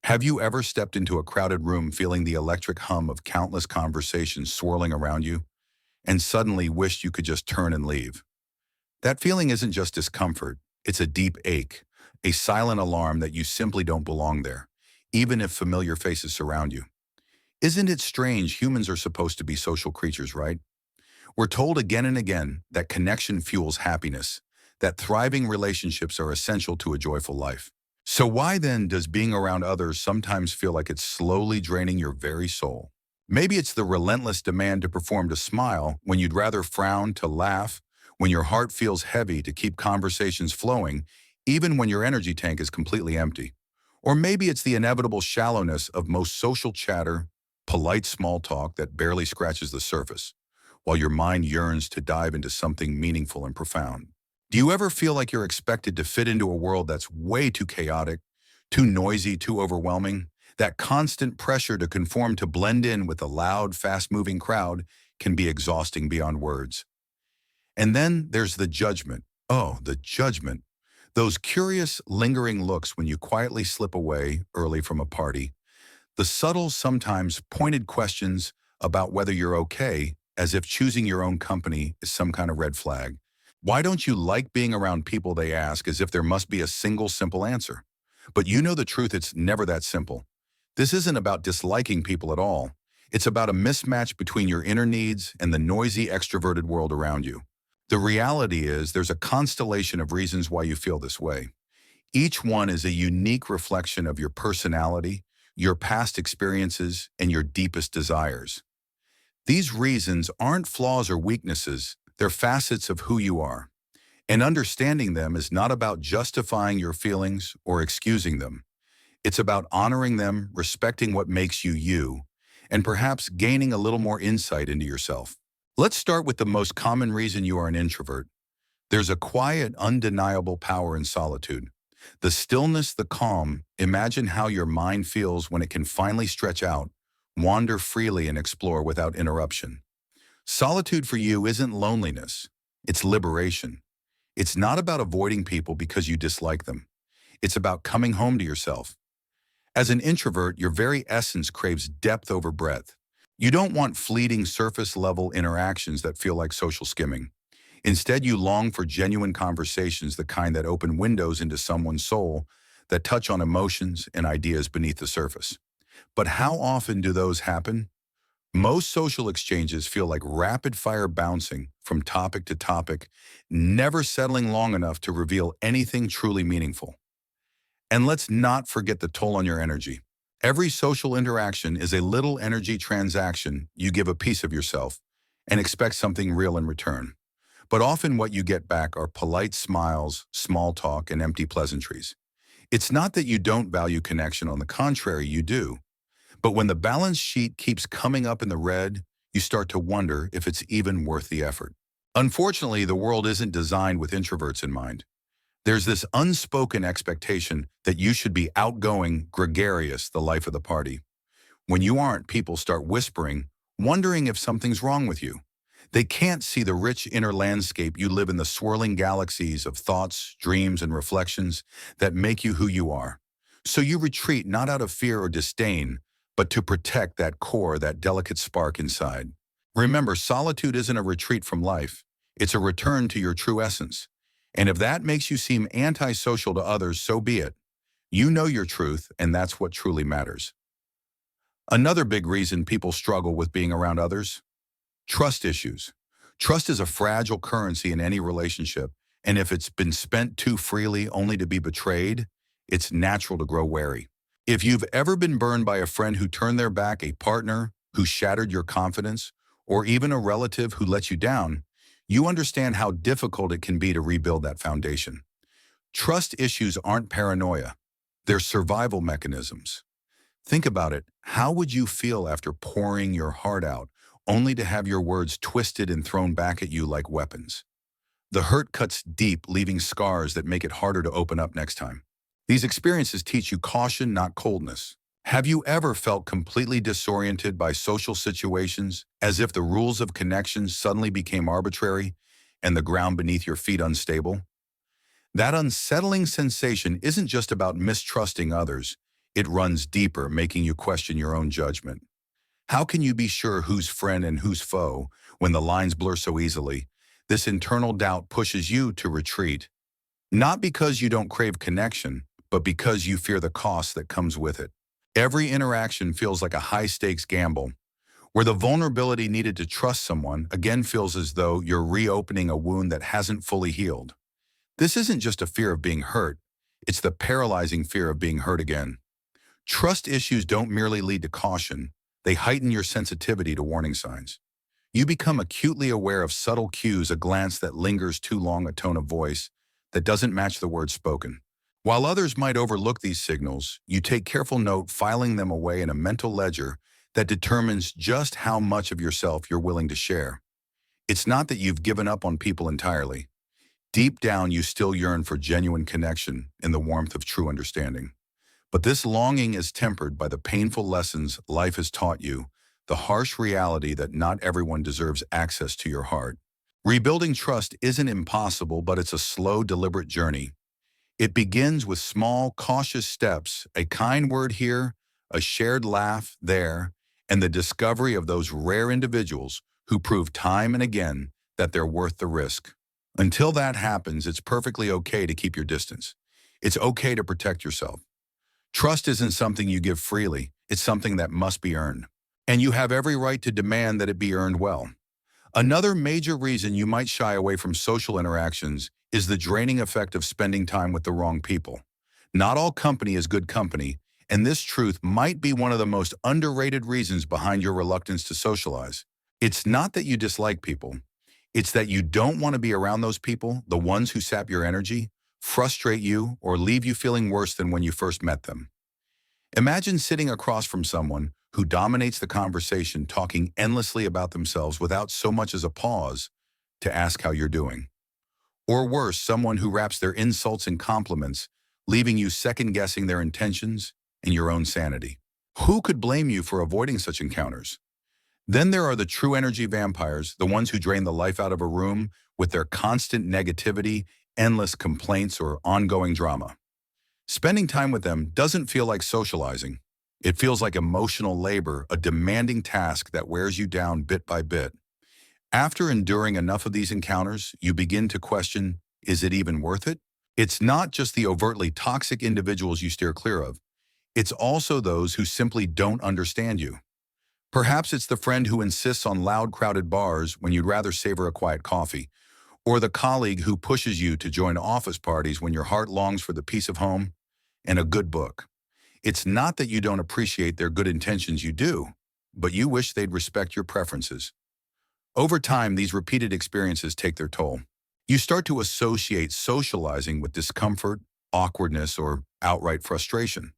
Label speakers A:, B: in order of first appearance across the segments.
A: Have you ever stepped into a crowded room feeling the electric hum of countless conversations swirling around you and suddenly wished you could just turn and leave? That feeling isn't just discomfort, it's a deep ache, a silent alarm that you simply don't belong there, even if familiar faces surround you. Isn't it strange humans are supposed to be social creatures, right? We're told again and again that connection fuels happiness, that thriving relationships are essential to a joyful life. So why then does being around others sometimes feel like it's slowly draining your very soul? Maybe it's the relentless demand to perform to smile when you'd rather frown to laugh, when your heart feels heavy to keep conversations flowing, even when your energy tank is completely empty. Or maybe it's the inevitable shallowness of most social chatter, polite small talk that barely scratches the surface, while your mind yearns to dive into something meaningful and profound. Do you ever feel like you're expected to fit into a world that's way too chaotic, too noisy, too overwhelming? That constant pressure to conform to blend in with a loud, fast-moving crowd can be exhausting beyond words. And then there's the judgment. Oh, the judgment. Those curious, lingering looks when you quietly slip away early from a party. The subtle, sometimes pointed questions about whether you're okay, as if choosing your own company is some kind of red flag. Why don't you like being around people, they ask, as if there must be a single simple answer. But you know the truth, it's never that simple. This isn't about disliking people at all. It's about a mismatch between your inner needs and the noisy, extroverted world around you. The reality is there's a constellation of reasons why you feel this way. Each one is a unique reflection of your personality, your past experiences, and your deepest desires. These reasons aren't flaws or weaknesses, they're facets of who you are. And understanding them is not about justifying your feelings or excusing them. It's about honoring them, respecting what makes you you, and perhaps gaining a little more insight into yourself. Let's start with the most common reason you are an introvert. There's a quiet, undeniable power in solitude. The stillness, the calm. Imagine how your mind feels when it can finally stretch out, wander freely, and explore without interruption. Solitude for you isn't loneliness, it's liberation. It's not about avoiding people because you dislike them. It's about coming home to yourself. As an introvert, your very essence craves depth over breadth. You don't want fleeting surface-level interactions that feel like social skimming. Instead, you long for genuine conversations, the kind that open windows into someone's soul, that touch on emotions and ideas beneath the surface. But how often do those happen? Most social exchanges feel like rapid-fire bouncing from topic to topic, never settling long enough to reveal anything truly meaningful. And let's not forget the toll on your energy. Every social interaction is a little energy transaction. You give a piece of yourself and expect something real in return. But often what you get back are polite smiles, small talk, and empty pleasantries. It's not that you don't value connection, on the contrary, you do. But when the balance sheet keeps coming up in the red, you start to wonder if it's even worth the effort. Unfortunately, the world isn't designed with introverts in mind. There's this unspoken expectation that you should be outgoing, gregarious, the life of the party. When you aren't, people start whispering, wondering if something's wrong with you. They can't see the rich inner landscape you live in, the swirling galaxies of thoughts, dreams, and reflections that make you who you are. So you retreat not out of fear or disdain, but to protect that core, that delicate spark inside. Remember, solitude isn't a retreat from life. It's a return to your true essence. And if that makes you seem antisocial to others, so be it. You know your truth, and that's what truly matters. Another big reason people struggle with being around others: trust issues. Trust is a fragile currency in any relationship, and if it's been spent too freely only to be betrayed, it's natural to grow wary. If you've ever been burned by a friend who turned their back, a partner who shattered your confidence, or even a relative who let you down, you understand how difficult it can be to rebuild that foundation. Trust issues aren't paranoia. They're survival mechanisms. Think about it. How would you feel after pouring your heart out, only to have your words twisted and thrown back at you like weapons? The hurt cuts deep, leaving scars that make it harder to open up next time. These experiences teach you caution, not coldness. Have you ever felt completely disoriented by social situations, as if the rules of connection suddenly became arbitrary and the ground beneath your feet unstable? That unsettling sensation isn't just about mistrusting others. It runs deeper, making you question your own judgment. How can you be sure who's friend and who's foe when the lines blur so easily? This internal doubt pushes you to retreat, not because you don't crave connection, but because you fear the cost that comes with it. Every interaction feels like a high-stakes gamble, where the vulnerability needed to trust someone again feels as though you're reopening a wound that hasn't fully healed. This isn't just a fear of being hurt, it's the paralyzing fear of being hurt again. Trust issues don't merely lead to caution, they heighten your sensitivity to warning signs. You become acutely aware of subtle cues, a glance that lingers too long, a tone of voice that doesn't match the words spoken. While others might overlook these signals, you take careful note, filing them away in a mental ledger that determines just how much of yourself you're willing to share. It's not that you've given up on people entirely. Deep down, you still yearn for genuine connection in the warmth of true understanding. But this longing is tempered by the painful lessons life has taught you, the harsh reality that not everyone deserves access to your heart. Rebuilding trust isn't impossible, but it's a slow, deliberate journey. It begins with small, cautious steps, a kind word here, a shared laugh there, and the discovery of those rare individuals who prove time and again that they're worth the risk. Until that happens, it's perfectly okay to keep your distance. It's okay to protect yourself. Trust isn't something you give freely, it's something that must be earned. And you have every right to demand that it be earned well. Another major reason you might shy away from social interactions is the draining effect of spending time with the wrong people. Not all company is good company, and this truth might be one of the most underrated reasons behind your reluctance to socialize. It's not that you dislike people, it's that you don't want to be around those people, the ones who sap your energy, frustrate you, or leave you feeling worse than when you first met them. Imagine sitting across from someone who dominates the conversation, talking endlessly about themselves without so much as a pause to ask how you're doing. Or worse, someone who wraps their insults in compliments, leaving you second-guessing their intentions and your own sanity. Who could blame you for avoiding such encounters? Then there are the true energy vampires, the ones who drain the life out of a room with their constant negativity, endless complaints, or ongoing drama. Spending time with them doesn't feel like socializing. It feels like emotional labor, a demanding task that wears you down bit by bit. After enduring enough of these encounters, you begin to question, is it even worth it? It's not just the overtly toxic individuals you steer clear of. It's also those who simply don't understand you. Perhaps it's the friend who insists on loud, crowded bars when you'd rather savor a quiet coffee, or the colleague who pushes you to join office parties when your heart longs for the peace of home and a good book. It's not that you don't appreciate their good intentions, you do, but you wish they'd respect your preferences. Over time, these repeated experiences take their toll. You start to associate socializing with discomfort, awkwardness, or outright frustration.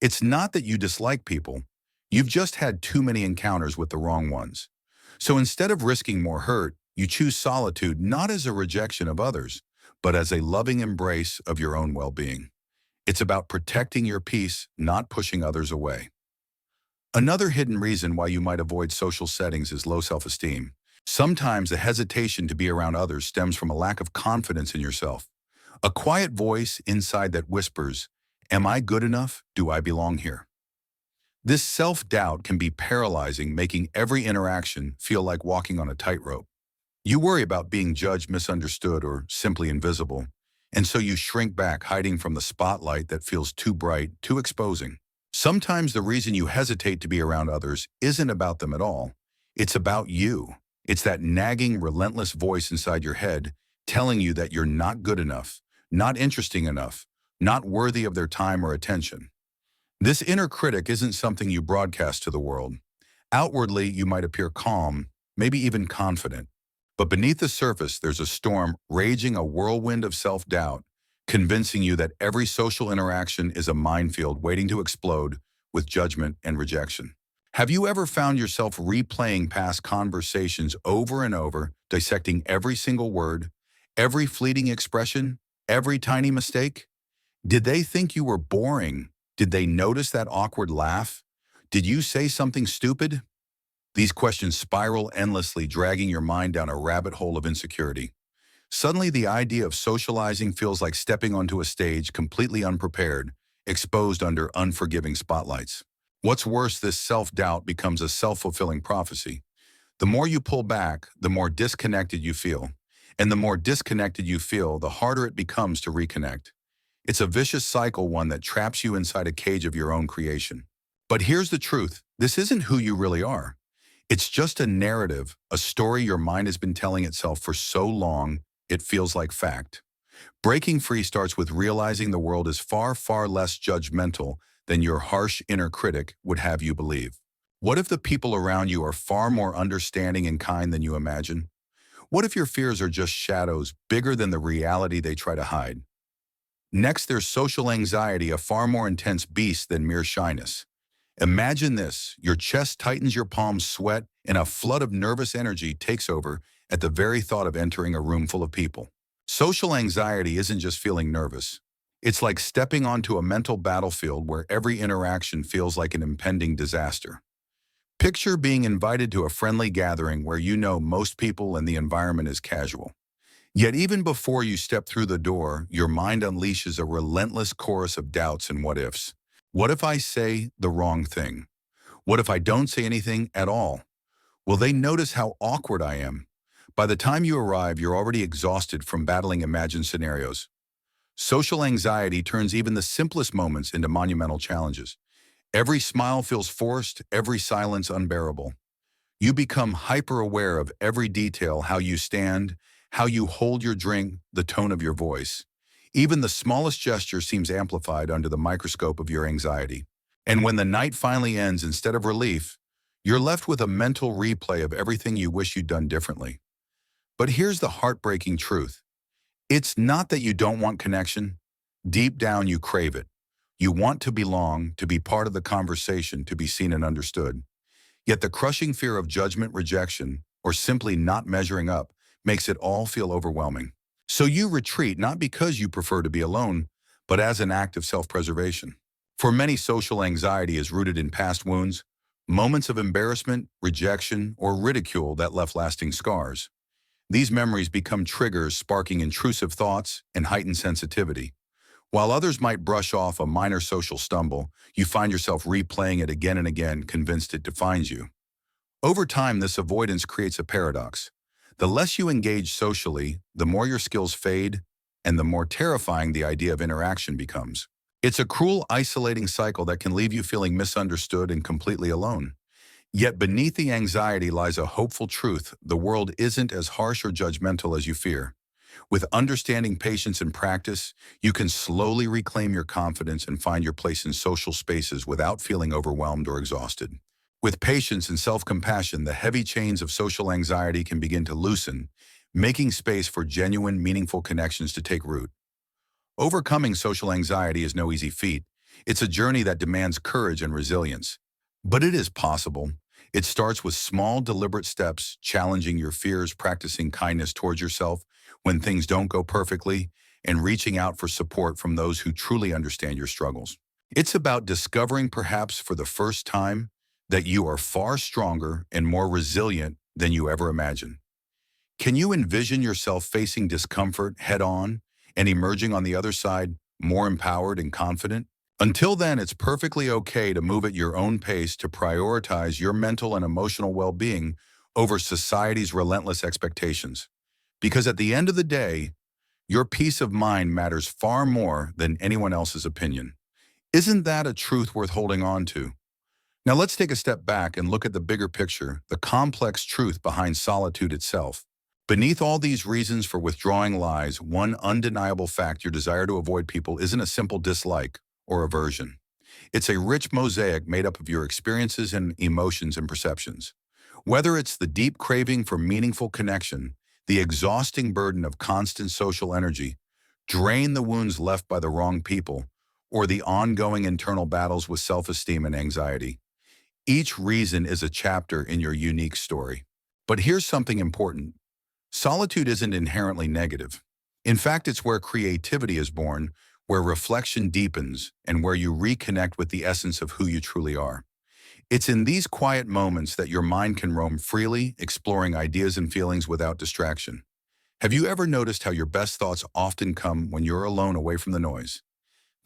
A: It's not that you dislike people, you've just had too many encounters with the wrong ones. So instead of risking more hurt, you choose solitude not as a rejection of others, but as a loving embrace of your own well-being. It's about protecting your peace, not pushing others away. Another hidden reason why you might avoid social settings is low self-esteem. Sometimes the hesitation to be around others stems from a lack of confidence in yourself. A quiet voice inside that whispers, "Am I good enough? Do I belong here?" This self-doubt can be paralyzing, making every interaction feel like walking on a tightrope. You worry about being judged, misunderstood, or simply invisible, and so you shrink back, hiding from the spotlight that feels too bright, too exposing. Sometimes the reason you hesitate to be around others isn't about them at all. It's about you. It's that nagging, relentless voice inside your head telling you that you're not good enough, not interesting enough, not worthy of their time or attention. This inner critic isn't something you broadcast to the world. Outwardly, you might appear calm, maybe even confident. But beneath the surface, there's a storm raging, a whirlwind of self-doubt, convincing you that every social interaction is a minefield waiting to explode with judgment and rejection. Have you ever found yourself replaying past conversations over and over, dissecting every single word, every fleeting expression, every tiny mistake? Did they think you were boring? Did they notice that awkward laugh? Did you say something stupid? These questions spiral endlessly, dragging your mind down a rabbit hole of insecurity. Suddenly, the idea of socializing feels like stepping onto a stage completely unprepared, exposed under unforgiving spotlights. What's worse, this self-doubt becomes a self-fulfilling prophecy. The more you pull back, the more disconnected you feel. And the more disconnected you feel, the harder it becomes to reconnect. It's a vicious cycle, one that traps you inside a cage of your own creation. But here's the truth. This isn't who you really are. It's just a narrative, a story your mind has been telling itself for so long, it feels like fact. Breaking free starts with realizing the world is far, far less judgmental than your harsh inner critic would have you believe. What if the people around you are far more understanding and kind than you imagine? What if your fears are just shadows bigger than the reality they try to hide? Next, there's social anxiety, a far more intense beast than mere shyness. Imagine this: your chest tightens, your palms sweat, and a flood of nervous energy takes over at the very thought of entering a room full of people. Social anxiety isn't just feeling nervous. It's like stepping onto a mental battlefield where every interaction feels like an impending disaster. Picture being invited to a friendly gathering where you know most people and the environment is casual. Yet even before you step through the door, your mind unleashes a relentless chorus of doubts and what-ifs. What if I say the wrong thing? What if I don't say anything at all? Will they notice how awkward I am? By the time you arrive, you're already exhausted from battling imagined scenarios. Social anxiety turns even the simplest moments into monumental challenges. Every smile feels forced, every silence unbearable. You become hyper-aware of every detail: how you stand, how you hold your drink, the tone of your voice. Even the smallest gesture seems amplified under the microscope of your anxiety. And when the night finally ends, instead of relief, you're left with a mental replay of everything you wish you'd done differently. But here's the heartbreaking truth. It's not that you don't want connection. Deep down, you crave it. You want to belong, to be part of the conversation, to be seen and understood. Yet the crushing fear of judgment, rejection, or simply not measuring up makes it all feel overwhelming. So you retreat, not because you prefer to be alone, but as an act of self-preservation. For many, social anxiety is rooted in past wounds, moments of embarrassment, rejection, or ridicule that left lasting scars. These memories become triggers, sparking intrusive thoughts and heightened sensitivity. While others might brush off a minor social stumble, you find yourself replaying it again and again, convinced it defines you. Over time, this avoidance creates a paradox. The less you engage socially, the more your skills fade, and the more terrifying the idea of interaction becomes. It's a cruel, isolating cycle that can leave you feeling misunderstood and completely alone. Yet beneath the anxiety lies a hopeful truth: the world isn't as harsh or judgmental as you fear. With understanding, patience, and practice, you can slowly reclaim your confidence and find your place in social spaces without feeling overwhelmed or exhausted. With patience and self-compassion, the heavy chains of social anxiety can begin to loosen, making space for genuine, meaningful connections to take root. Overcoming social anxiety is no easy feat. It's a journey that demands courage and resilience. But it is possible. It starts with small, deliberate steps: challenging your fears, practicing kindness towards yourself when things don't go perfectly, and reaching out for support from those who truly understand your struggles. It's about discovering, perhaps for the first time, that you are far stronger and more resilient than you ever imagined. Can you envision yourself facing discomfort head-on and emerging on the other side more empowered and confident? Until then, it's perfectly okay to move at your own pace, to prioritize your mental and emotional well-being over society's relentless expectations. Because at the end of the day, your peace of mind matters far more than anyone else's opinion. Isn't that a truth worth holding on to? Now let's take a step back and look at the bigger picture, the complex truth behind solitude itself. Beneath all these reasons for withdrawing lies one undeniable fact: your desire to avoid people isn't a simple dislike or aversion. It's a rich mosaic made up of your experiences and emotions and perceptions. Whether it's the deep craving for meaningful connection, the exhausting burden of constant social energy, drain the wounds left by the wrong people, or the ongoing internal battles with self-esteem and anxiety, each reason is a chapter in your unique story. But here's something important. Solitude isn't inherently negative. In fact, it's where creativity is born, where reflection deepens, and where you reconnect with the essence of who you truly are. It's in these quiet moments that your mind can roam freely, exploring ideas and feelings without distraction. Have you ever noticed how your best thoughts often come when you're alone, away from the noise?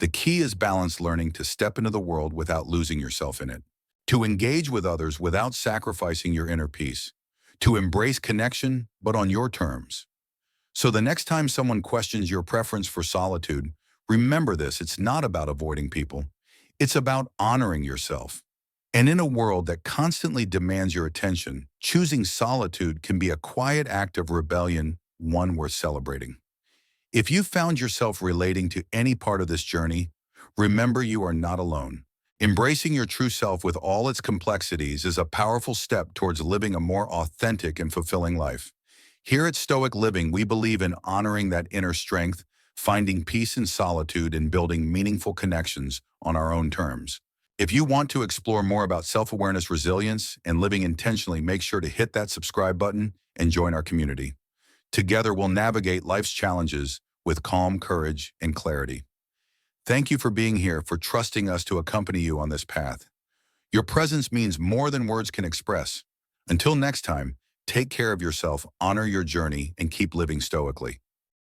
A: The key is balanced learning to step into the world without losing yourself in it, to engage with others without sacrificing your inner peace, to embrace connection, but on your terms. So the next time someone questions your preference for solitude, remember this: it's not about avoiding people. It's about honoring yourself. And in a world that constantly demands your attention, choosing solitude can be a quiet act of rebellion, one worth celebrating. If you found yourself relating to any part of this journey, remember you are not alone. Embracing your true self with all its complexities is a powerful step towards living a more authentic and fulfilling life. Here at Stoic Living, we believe in honoring that inner strength, finding peace in solitude, and building meaningful connections on our own terms. If you want to explore more about self-awareness, resilience, and living intentionally, make sure to hit that subscribe button and join our community. Together, we'll navigate life's challenges with calm, courage, and clarity. Thank you for being here, for trusting us to accompany you on this path. Your presence means more than words can express. Until next time, take care of yourself, honor your journey, and keep living stoically.